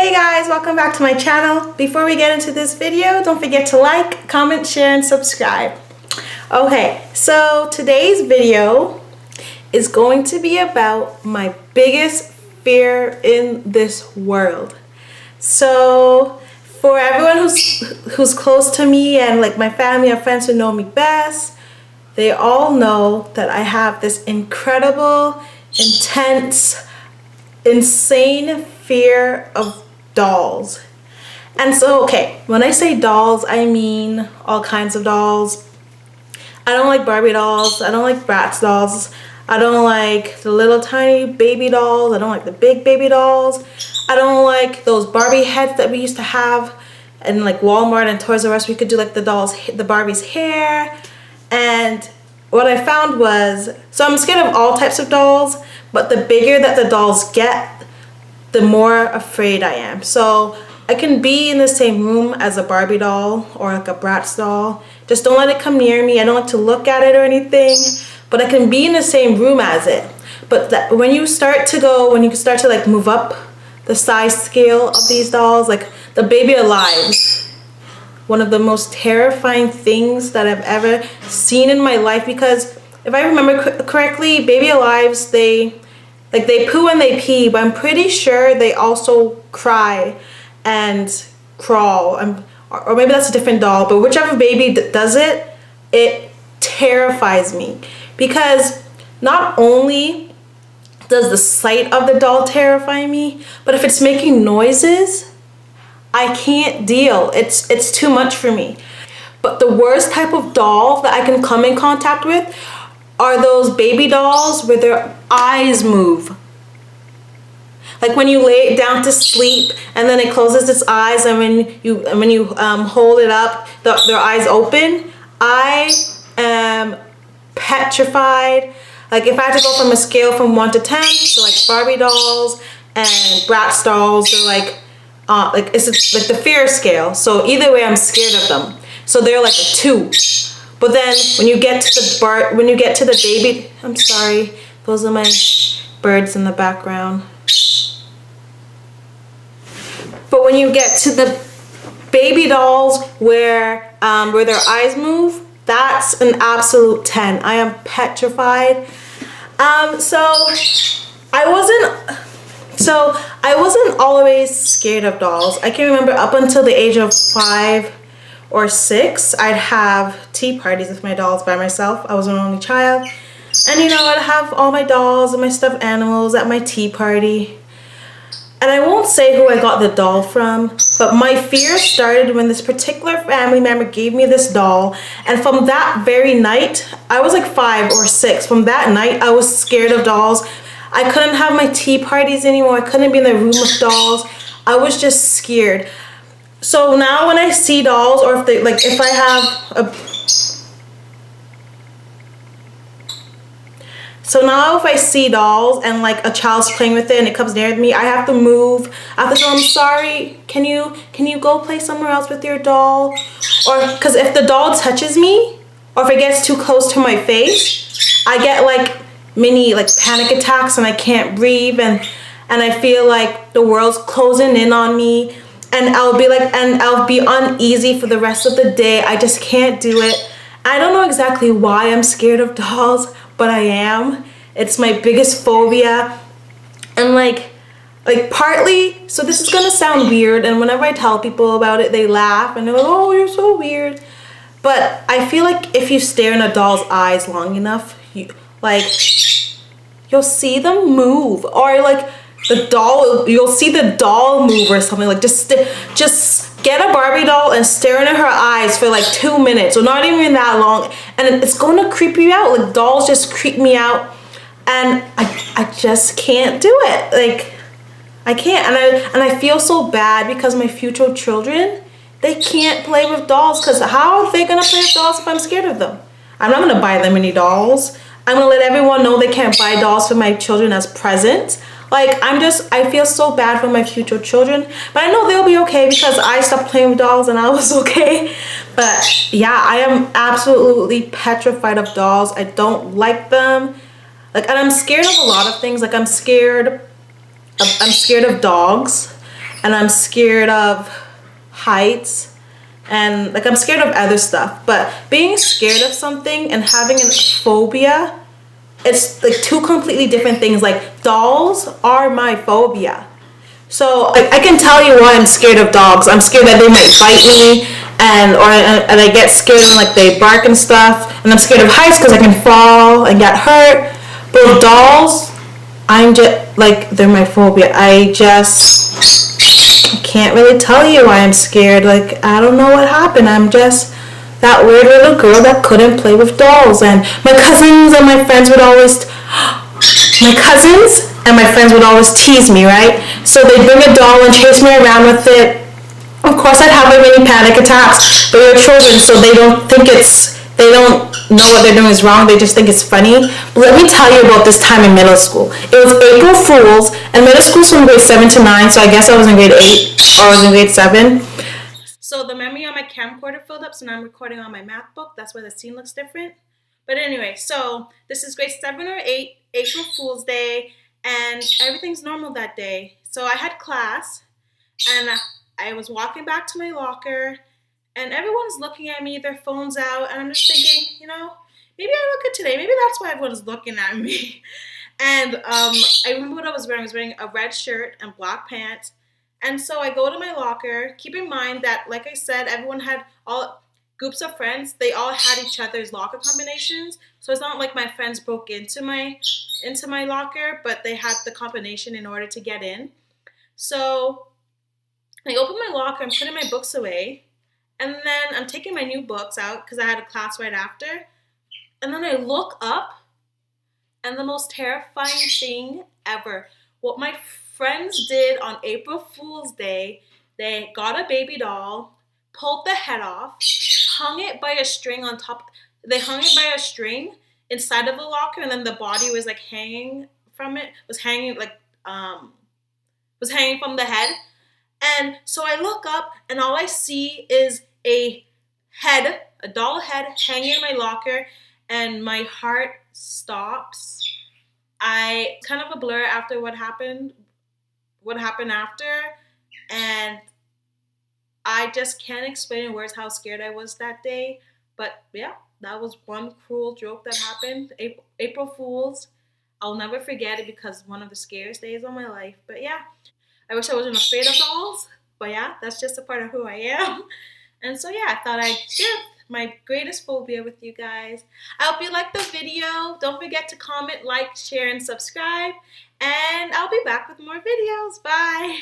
Hey guys, welcome back to my channel. Before we get into this video, don't forget to like, comment, share, and subscribe. Okay, so today's video is going to be about my biggest fear in this world. So for everyone who's close to me and like my family and friends who know me best, they all know that I have this incredible, intense, insane fear of dolls. And so, okay, when I say dolls, I mean all kinds of dolls. I don't like Barbie dolls. I don't like Bratz dolls. I don't like the little tiny baby dolls. I don't like the big baby dolls. I don't like those Barbie heads that we used to have in like Walmart and Toys R Us. We could do like the Barbie's hair. And what I found was, so I'm scared of all types of dolls, but the bigger that the dolls get, the more afraid I am. So I can be in the same room as a Barbie doll or like a Bratz doll. Just don't let it come near me. I don't like to look at it or anything, but I can be in the same room as it. But when you start to like move up the size scale of these dolls, like the Baby Alives, one of the most terrifying things that I've ever seen in my life, because if I remember correctly, Baby Alives, they poo and they pee, but I'm pretty sure they also cry and crawl. Or maybe that's a different doll, but whichever baby does it, it terrifies me. Because not only does the sight of the doll terrify me, but if it's making noises, I can't deal. It's too much for me. But the worst type of doll that I can come in contact with are those baby dolls where their eyes move. Like when you lay it down to sleep and then it closes its eyes, and when you hold it up, their eyes open. I am petrified. Like if I had to go from a scale from 1 to 10, so like Barbie dolls and Bratz dolls, they're like it's like the fear scale. So either way, I'm scared of them. So they're like a 2. But then when you get to the baby, I'm sorry, those are my birds in the background. But when you get to the baby dolls where their eyes move, that's an absolute 10. I am petrified. So I wasn't always scared of dolls. I can remember up until the age of 5 or 6, I'd have tea parties with my dolls by myself. I was an only child. And I'd have all my dolls and my stuffed animals at my tea party. And I won't say who I got the doll from, but my fear started when this particular family member gave me this doll. And from that very night, I was like 5 or 6. From that night, I was scared of dolls. I couldn't have my tea parties anymore. I couldn't be in the room with dolls. I was just scared. So now when I see dolls, or if I have a... So now if I see dolls and like a child's playing with it and it comes near me, I have to move. I have to tell them, sorry, can you go play somewhere else with your doll? Or because if the doll touches me, or if it gets too close to my face, I get like mini like panic attacks and I can't breathe, and I feel like the world's closing in on me. And I'll be uneasy for the rest of the day. I just can't do it. I don't know exactly why I'm scared of dolls, but I am. It's my biggest phobia. And like partly, so this is gonna sound weird, and whenever I tell people about it, they laugh and they're like, oh, you're so weird. But I feel like if you stare in a doll's eyes long enough, you'll see them move, or like you'll see the doll move or something. Like just get a Barbie doll and stare into her eyes for like 2 minutes, or not even that long, and it's going to creep you out. Like dolls just creep me out, and I just can't do it. Like I can't, and I feel so bad because my future children, they can't play with dolls, because how are they going to play with dolls if I'm scared of them? I'm not going to buy them any dolls. I'm going to let everyone know they can't buy dolls for my children as presents. Like, I feel so bad for my future children, but I know they'll be okay because I stopped playing with dolls and I was okay. But yeah, I am absolutely petrified of dolls. I don't like them. Like, and I'm scared of a lot of things. Like, I'm scared of dogs. and I'm scared of heights, and like I'm scared of other stuff. But being scared of something and having a phobia, it's like two completely different things. Like dolls are my phobia. So I can tell you why I'm scared of dogs. I'm scared that they might bite me, and I get scared when like they bark and stuff. And I'm scared of heights because I can fall and get hurt. But with dolls, I'm just like they're my phobia. I can't really tell you why I'm scared. Like I don't know what happened. I'm just that weird little girl that couldn't play with dolls. And my friends would always my cousins and my friends would always tease me, right? So they'd bring a doll and chase me around with it. Of course, I'd have like many panic attacks, but they're children, so they don't know what they're doing is wrong. They just think it's funny. But let me tell you about this time in middle school. It was April Fools, and middle school's from grade 7 to 9, so I guess I was in grade 8 or I was in grade 7. So the memory on my camcorder filled up, so now I'm recording on my math book. That's why the scene looks different. But anyway, so this is grade 7 or 8, April Fool's Day, and everything's normal that day. So I had class, and I was walking back to my locker, and everyone's looking at me, their phone's out, and I'm just thinking, maybe I look good today. Maybe that's why everyone's looking at me. And I remember what I was wearing. I was wearing a red shirt and black pants. And so I go to my locker. Keep in mind that, like I said, everyone had all groups of friends. They all had each other's locker combinations. So it's not like my friends broke into my locker, but they had the combination in order to get in. So I open my locker. I'm putting my books away. And then I'm taking my new books out because I had a class right after. And then I look up, and the most terrifying thing ever. What my friends did on April Fool's Day, they got a baby doll, pulled the head off, hung it by a string on top. They hung it by a string inside of the locker, and then the body was like hanging from it. Was hanging from the head. And so I look up, and all I see is a doll head hanging in my locker, and my heart stops. I kind of a blur after what happened after, and I just can't explain in words how scared I was that day. But yeah, that was one cruel joke that happened. April Fools. I'll never forget it because one of the scariest days of my life. But yeah, I wish I wasn't afraid of dolls. But yeah, that's just a part of who I am. And so yeah, I thought I'd share my greatest phobia with you guys. I hope you liked the video. Don't forget to comment, like, share, and subscribe. And I'll be back with more videos. Bye.